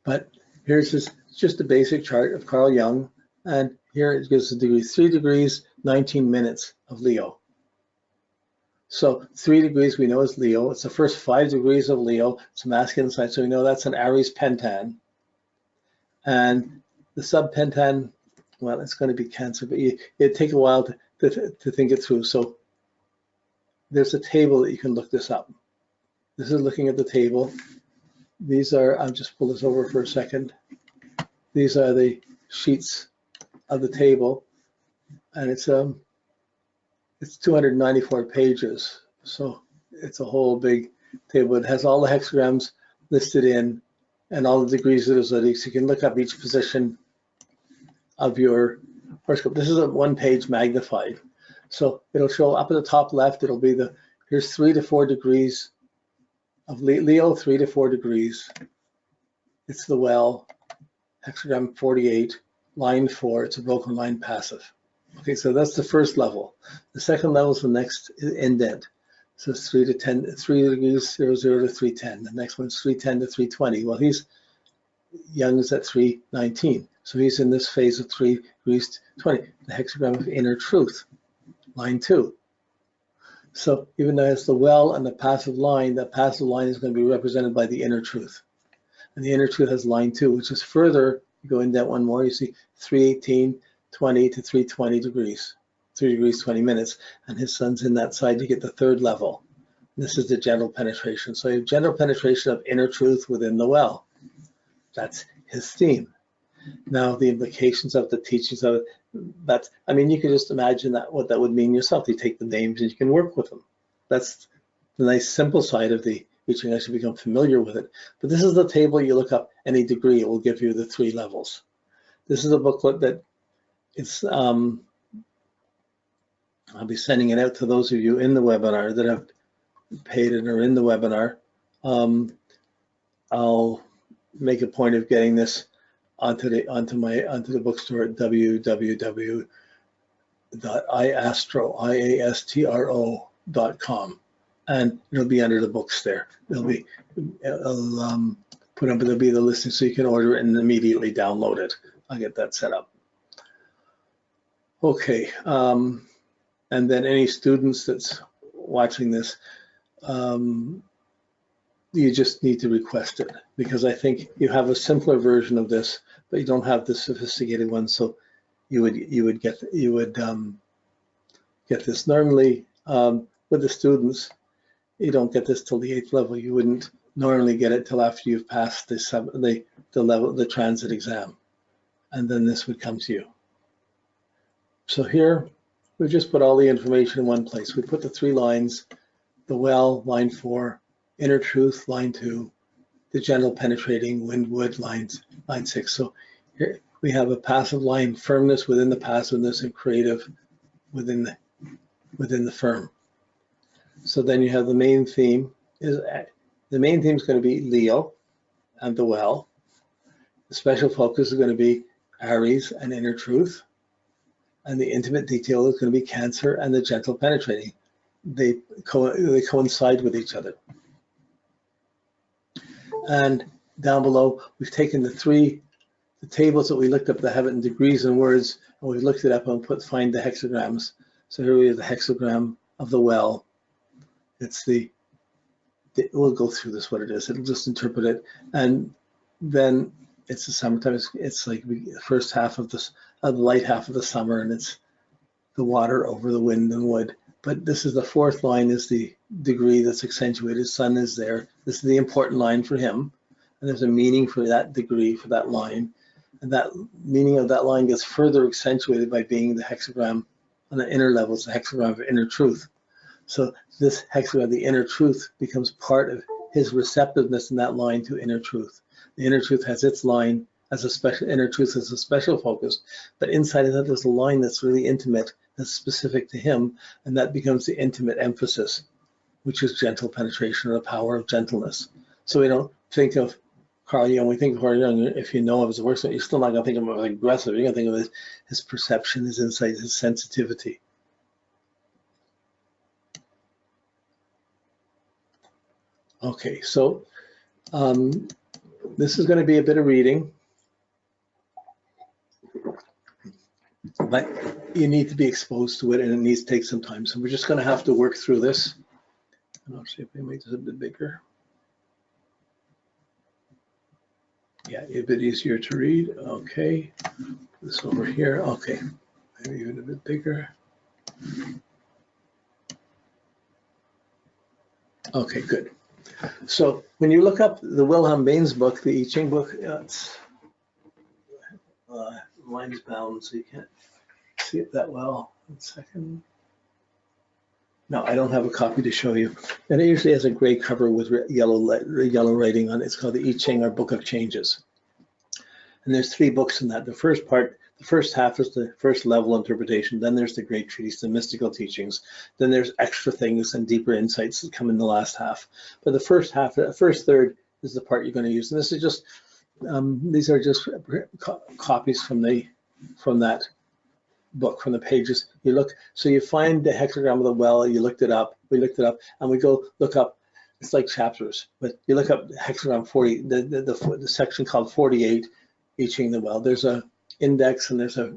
But here's just a basic chart of Carl Jung, and here it gives the degrees: 3 degrees, 19 minutes of Leo. So 3 degrees we know is Leo. It's the first 5 degrees of Leo. It's a masculine sign, so we know that's an Aries pentan. And the sub-pentan, well, it's going to be Cancer, but it'd take a while to think it through. So there's a table that you can look this up. This is looking at the table. These are, I'll just pull this over for a second. These are the sheets of the table, and it's 294 pages. So it's a whole big table. It has all the hexagrams listed in and all the degrees of the zodiac. So you can look up each position of your horoscope. This is a one-page magnified. So it'll show up at the top left, it'll be here's 3 to 4 degrees of Leo, 3 to 4 degrees. It's the well, hexagram 48, line 4, it's a broken line passive. Okay, so that's the first level. The second level is the next indent. So it's 3 to 10, 3 degrees, 0, 0 to 310. The next one's 310 to 320. Well, Jung is at 319. So he's in this phase of 3 degrees 20, the hexagram of inner truth, line 2. So even though it's the well and the passive line, that passive line is going to be represented by the inner truth. And the inner truth has line 2, which is further, you go in that one more, you see 318, 20 to 320 degrees, 3 degrees, 20 minutes. And his sun's in that side, you get the third level. This is the general penetration. So you have general penetration of inner truth within the well. That's his theme. Now the implications of the teachings of it, I mean, you can just imagine what that would mean yourself. You take the names and you can work with them. That's the nice simple side of the I Ching. I should become familiar with it. But this is the table. You look up any degree, it will give you the 3 levels. This is a booklet that I'll be sending it out to those of you in the webinar that have paid and are in the webinar. I'll make a point of getting this onto the bookstore at www.iastro.com, and it'll be under the books there. There'll be there'll be the listing, so you can order it and immediately download it. I'll get that set up. Okay, and then any students that's watching this, you just need to request it, because I think you have a simpler version of this, but you don't have the sophisticated one. So you would get this. Normally with the students, you don't get this till the 8th level. You wouldn't normally get it till after you've passed the transit exam, and then this would come to you. So here we just put all the information in one place. We put the 3 lines: the well, line 4, inner truth, line 2, the general penetrating, windward, line 6. So here we have a passive line, firmness within the passiveness, and creative within the firm. So then you have the main theme. The main theme is going to be Leo and the well. The special focus is going to be Aries and inner truth. And the intimate detail is going to be Cancer and the gentle penetrating. They coincide with each other. And down below, we've taken the tables that we looked up that have it in degrees and words, and we've looked it up and find the hexagrams. So here we have the hexagram of the well. We'll go through this, what it is. It'll just interpret it. And then it's the summertime. It's like the first half of the light half of the summer, and it's the water over the wind and wood. But this is the 4th line, is the degree that's accentuated. Sun is there. This is the important line for him. And there's a meaning for that degree, for that line. And that meaning of that line gets further accentuated by being the hexagram on the inner levels, the hexagram of inner truth. So this hexagram, the inner truth, becomes part of his receptiveness in that line to inner truth. The inner truth has its line as a special, inner truth as a special focus, but inside of that there's a line that's really intimate, that's specific to him, and that becomes the intimate emphasis, which is gentle penetration, or the power of gentleness. So we don't think of Carl Jung. We think of Carl Jung, if you know of his works, you're still not going to think of him as aggressive. You're going to think of his perception, his insight, his sensitivity. Okay, so this is going to be a bit of reading, but you need to be exposed to it, and it needs to take some time. So we're just going to have to work through this. And I'll see if we make this a bit bigger. Yeah, a bit easier to read. Okay, this over here. Okay, maybe even a bit bigger. Okay, good. So when you look up the Wilhelm Bain's book, the I Ching book, it's mine's bound, so you can't see it that well. 1 second. No, I don't have a copy to show you. And it usually has a gray cover with yellow writing on it. It's called the I Ching, or Book of Changes. And there's 3 books in that. The first part, the first half is the first level interpretation. Then there's the great treatise, the mystical teachings. Then there's extra things and deeper insights that come in the last half. But the first half, the first third is the part you're going to use. And this is just, these are just copies from that book, from the pages. You look, so you find the hexagram of the well, you looked it up, we looked it up, and we go look up, it's like chapters, but you look up hexagram 40, the section called 48, I Ching the well. There's a index, and there's a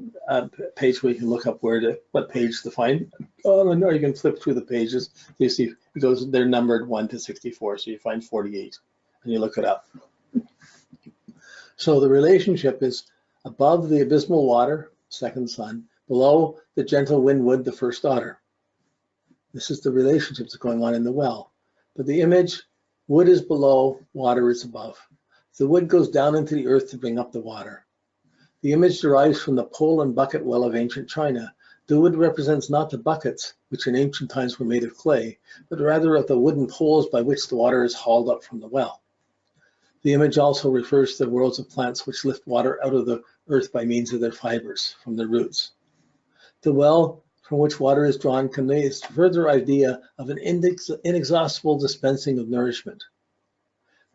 page where you can look up what page to find. Oh no, you can flip through the pages. You see, it goes, they're numbered 1 to 64, so you find 48, and you look it up. So the relationship is above the abysmal water, second sun, below the gentle wind wood, the first daughter. This is the relationship that's going on in the well. But the image, wood is below, water is above. The wood goes down into the earth to bring up the water. The image derives from the pole and bucket well of ancient China. The wood represents not the buckets, which in ancient times were made of clay, but rather of the wooden poles by which the water is hauled up from the well. The image also refers to the worlds of plants which lift water out of the earth by means of their fibers from the roots. The well from which water is drawn conveys further idea of an inexhaustible dispensing of nourishment.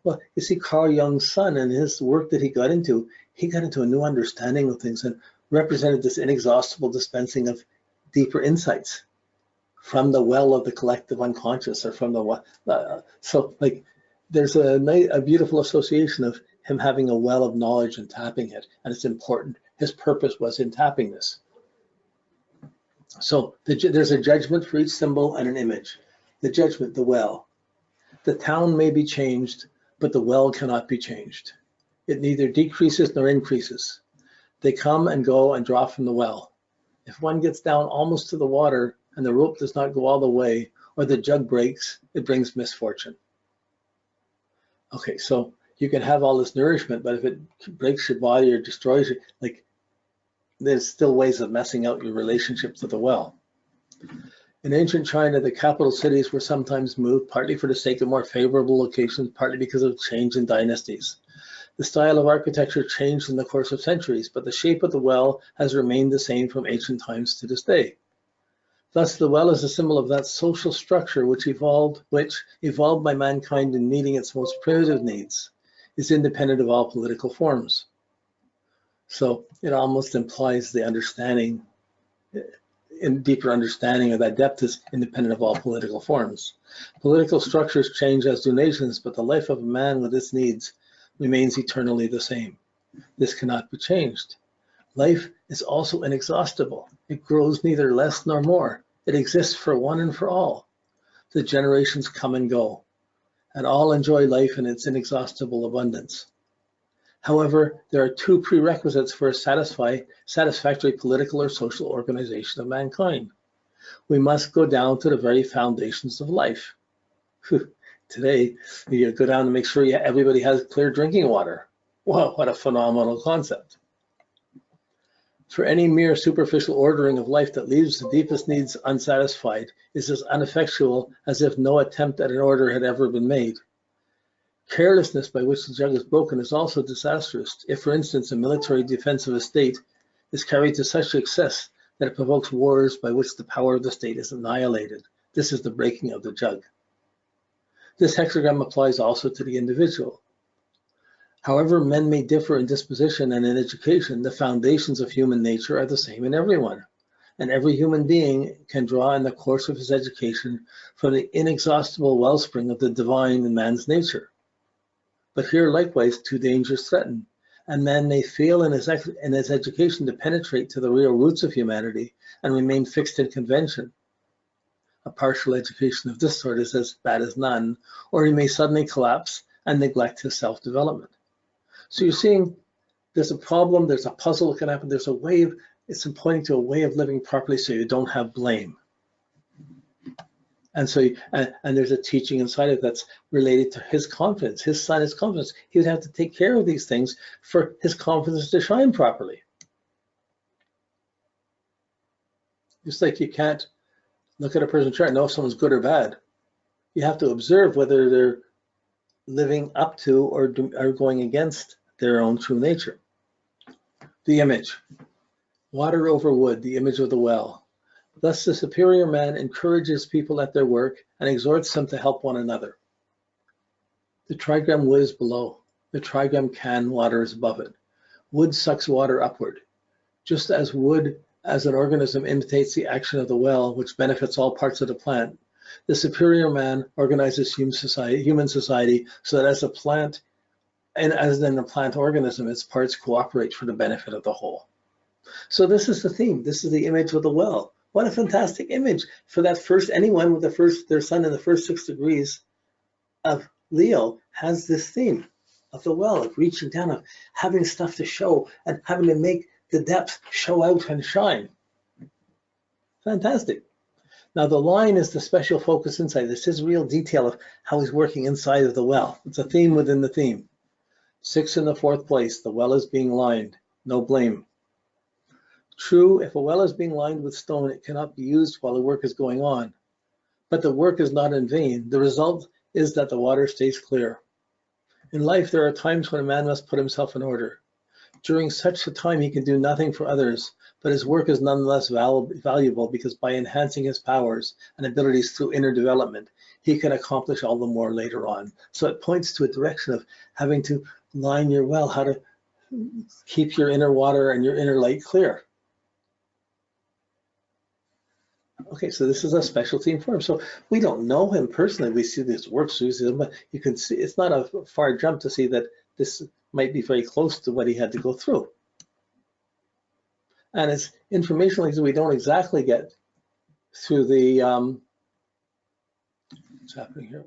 Well, you see, Carl Jung's son and his work that he got into a new understanding of things and represented this inexhaustible dispensing of deeper insights from the well of the collective unconscious, or from the so like there's a beautiful association of him having a well of knowledge and tapping it, and it's important. His purpose was in tapping this. So there's a judgment for each symbol and an image. The judgment, the well. The town may be changed, but the well cannot be changed. It neither decreases nor increases. They come and go and draw from the well. If one gets down almost to the water and the rope does not go all the way, or the jug breaks, it brings misfortune. Okay, so you can have all this nourishment, but if it breaks your body or destroys you, like, there's still ways of messing out your relationship to the well. In ancient China, the capital cities were sometimes moved, partly for the sake of more favorable locations, partly because of change in dynasties. The style of architecture changed in the course of centuries, but the shape of the well has remained the same from ancient times to this day. Thus, the well is a symbol of that social structure which evolved by mankind in meeting its most primitive needs, is independent of all political forms. So it almost implies the understanding, in deeper understanding of that depth is independent of all political forms. Political structures change as do nations, but the life of a man with its needs remains eternally the same. This cannot be changed. Life is also inexhaustible. It grows neither less nor more. It exists for one and for all. The generations come and go, and all enjoy life in its inexhaustible abundance. However, there are 2 prerequisites for a satisfactory political or social organization of mankind. We must go down to the very foundations of life. Today, you go down to make sure everybody has clear drinking water. Wow, what a phenomenal concept. For any mere superficial ordering of life that leaves the deepest needs unsatisfied is as ineffectual as if no attempt at an order had ever been made. Carelessness by which the jug is broken is also disastrous. If, for instance, a military defense of a state is carried to such excess that it provokes wars by which the power of the state is annihilated, this is the breaking of the jug. This hexagram applies also to the individual. However men may differ in disposition and in education, the foundations of human nature are the same in everyone, and every human being can draw in the course of his education from the inexhaustible wellspring of the divine in man's nature. But here likewise, two dangers threaten, and man may fail in his education to penetrate to the real roots of humanity and remain fixed in convention. A partial education of this sort is as bad as none, or he may suddenly collapse and neglect his self-development. So you're seeing there's a problem, there's a puzzle that can happen, there's a way of, it's pointing to a way of living properly so you don't have blame. And so, and there's a teaching inside it that's related to his confidence. His son is confidence. He would have to take care of these things for his confidence to shine properly. Just like you can't look at a person's chart and know if someone's good or bad. You have to observe whether they're living up to or are going against their own true nature. The image. Water over wood, the image of the well. Thus the superior man encourages people at their work and exhorts them to help one another. The trigram wood is below. The trigram can, water is above it. Wood sucks water upward. Just as wood as an organism imitates the action of the well, which benefits all parts of the plant, the superior man organizes human society so that as a plant, and as in a plant organism, its parts cooperate for the benefit of the whole. So this is the theme. This is the image of the well. What a fantastic image for that first, anyone with their sun in the first 6 degrees of Leo has this theme of the well, of reaching down, of having stuff to show and having to make the depth show out and shine. Fantastic. Now the line is the special focus inside. This is real detail of how he's working inside of the well. It's a theme within the theme. 6 in the 4th place, the well is being lined, no blame. True, if a well is being lined with stone, it cannot be used while the work is going on. But the work is not in vain. The result is that the water stays clear. In life, there are times when a man must put himself in order. During such a time, he can do nothing for others, but his work is nonetheless valuable because by enhancing his powers and abilities through inner development, he can accomplish all the more later on. So it points to a direction of having to line your well, how to keep your inner water and your inner light clear. Okay, so this is a special theme for him. So we don't know him personally. We see these works, but you can see it's not a far jump to see that this might be very close to what he had to go through. And it's information like we don't exactly get through the, what's happening here?